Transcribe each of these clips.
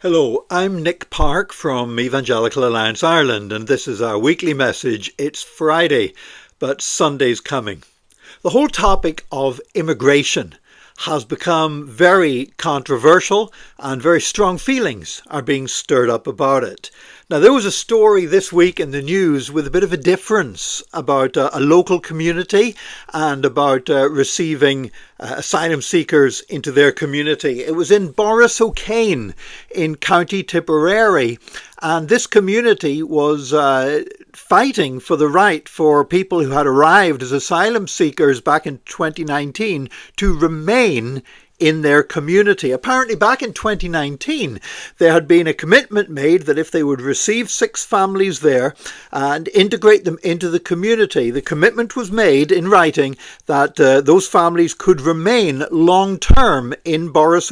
Hello, I'm Nick Park from Evangelical Alliance Ireland, and this is our weekly message. It's Friday, but Sunday's coming. The whole topic of immigration has become very controversial, and very strong feelings are being stirred up about it. Now, there was a story this week in the news with a bit of a difference about a local community and about receiving asylum seekers into their community. It was in Borris in County Tipperary, and this community was fighting for the right for people who had arrived as asylum seekers back in 2019 to remain in their community. Apparently back in 2019 there had been a commitment made that if they would receive 6 families there and integrate them into the community, the commitment was made in writing that those families could remain long term in Borris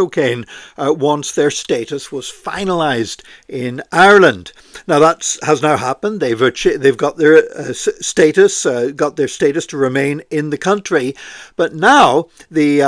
once their status was finalised in Ireland. Now that has now happened. They've got their status to remain in the country, but now the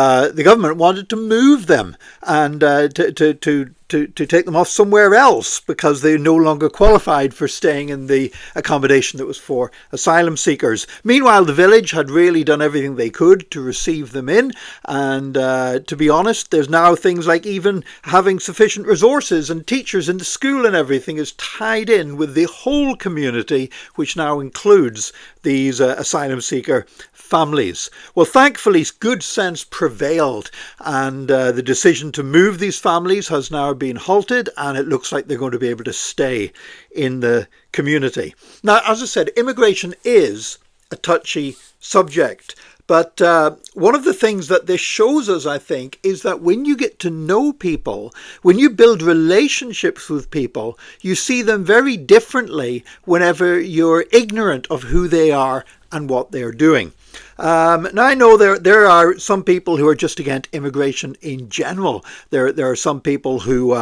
government wanted to move them and to take them off somewhere else because they no longer qualified for staying in the accommodation that was for asylum seekers. Meanwhile, the village had really done everything they could to receive them in, and to be honest, there's now things like even having sufficient resources and teachers in the school and everything is tied in with the whole community, which now includes these asylum seeker families. Well, thankfully, good sense prevailed, and the decision to move these families has now been halted, and it looks like they're going to be able to stay in the community. Now, as I said, immigration is a touchy subject, but one of the things that this shows us, I think, is that when you get to know people, when you build relationships with people, you see them very differently whenever you're ignorant of who they are and what they're doing. Now, I know there are some people who are just against immigration in general. There are some people who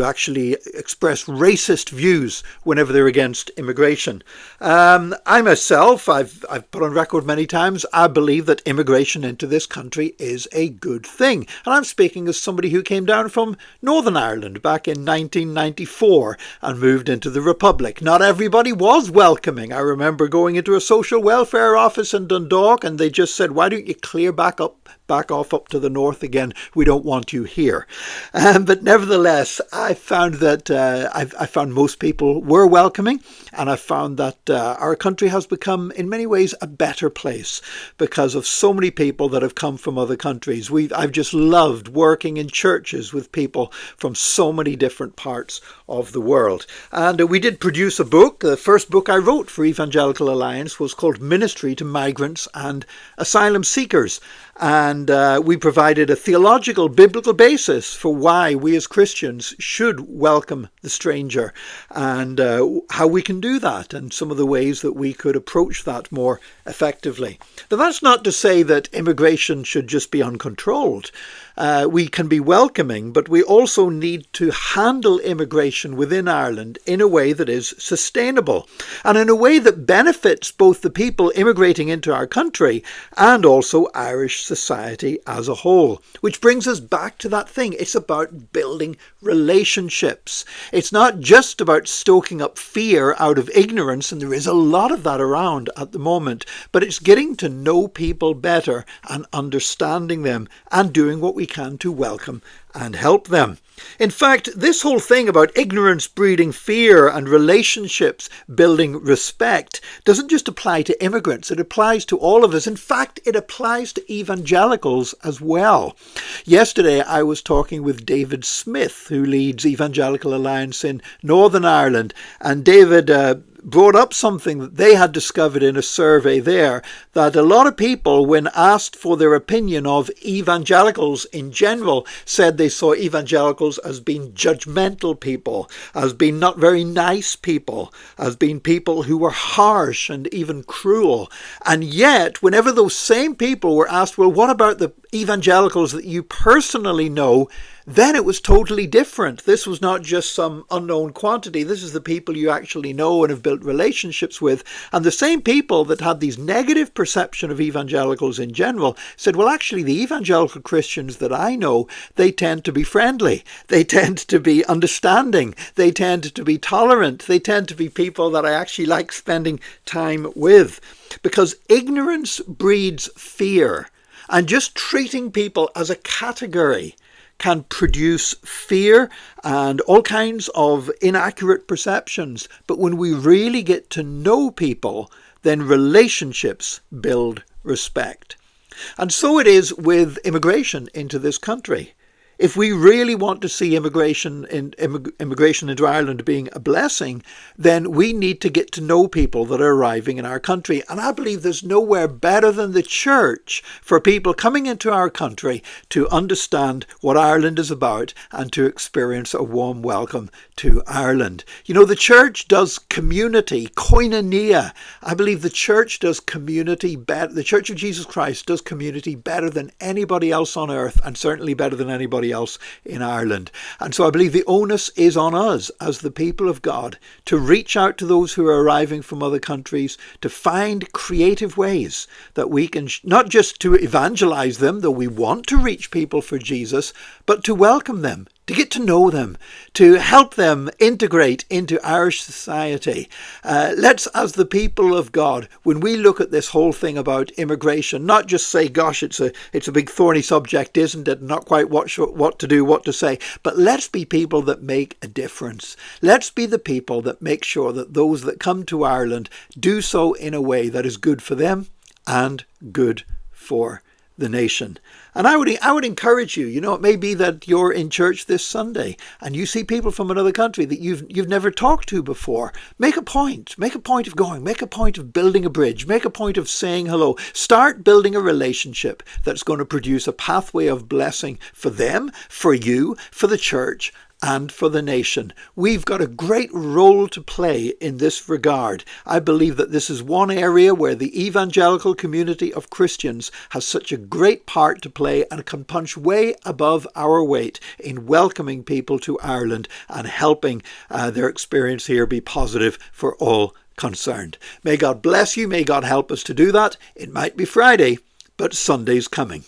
actually express racist views whenever they're against immigration. I myself, I've put on record many times, I believe that immigration into this country is a good thing. And I'm speaking as somebody who came down from Northern Ireland back in 1994 and moved into the Republic. Not everybody was welcoming. I remember going into a social welfare office in Dundalk, and they just said, why don't you clear back off up to the north again? We don't want you here. But nevertheless, I found that I found most people were welcoming, and I found that our country has become in many ways a better place because of so many people that have come from other countries. I've just loved working in churches with people from so many different parts of the world. And we did produce a book. The first book I wrote for Evangelical Alliance was called Ministry to Migrants and Asylum Seekers. And we provided a theological, biblical basis for why we as Christians should welcome the stranger and how we can do that and some of the ways that we could approach that more effectively. Now, that's not to say that immigration should just be uncontrolled. We can be welcoming, but we also need to handle immigration within Ireland in a way that is sustainable and in a way that benefits both the people immigrating into our country and also Irish society as a whole. Which brings us back to that thing. It's about building relationships. It's not just about stoking up fear out of ignorance, and there is a lot of that around at the moment, but it's getting to know people better and understanding them and doing what we can to welcome and help them. In fact, this whole thing about ignorance breeding fear and relationships building respect doesn't just apply to immigrants, it applies to all of us. In fact, it applies to evangelicals as well. Yesterday, I was talking with David Smith, who leads Evangelical Alliance in Northern Ireland, and David brought up something that they had discovered in a survey there, that a lot of people, when asked for their opinion of evangelicals in general, said they saw evangelicals as being judgmental people, as being not very nice people, as being people who were harsh and even cruel. And yet, whenever those same people were asked, well, what about the evangelicals that you personally know? then it was totally different. This was not just some unknown quantity. This is the people you actually know and have built relationships with. And the same people that had these negative perception of evangelicals in general said, well, actually, the evangelical Christians that I know, they tend to be friendly. They tend to be understanding. They tend to be tolerant. They tend to be people that I actually like spending time with. Because ignorance breeds fear. And just treating people as a category can produce fear and all kinds of inaccurate perceptions. But when we really get to know people, then relationships build respect. And so it is with immigration into this country. If we really want to see immigration into Ireland being a blessing, then we need to get to know people that are arriving in our country. And I believe there's nowhere better than the church for people coming into our country to understand what Ireland is about and to experience a warm welcome to Ireland. You know, the church does community, koinonia. I believe the church does community better. The Church of Jesus Christ does community better than anybody else on earth, and certainly better than anybody else in Ireland. And so I believe the onus is on us as the people of God to reach out to those who are arriving from other countries, to find creative ways that we can not just to evangelize them, though we want to reach people for Jesus, but to welcome them, to get to know them, to help them integrate into Irish society. Let's, as the people of God, when we look at this whole thing about immigration, not just say, gosh, it's a big thorny subject, isn't it? Not quite what to do, what to say. But let's be people that make a difference. Let's be the people that make sure that those that come to Ireland do so in a way that is good for them and good for the nation. And I would encourage you, you know, it may be that you're in church this Sunday and you see people from another country that you've never talked to before. Make a point of going, make a point of building a bridge, make a point of saying hello. Start building a relationship that's going to produce a pathway of blessing for them, for you, for the church, and for the nation. We've got a great role to play in this regard. I believe that this is one area where the evangelical community of Christians has such a great part to play and can punch way above our weight in welcoming people to Ireland and helping their experience here be positive for all concerned. May God bless you. May God help us to do that. It might be Friday, but Sunday's coming.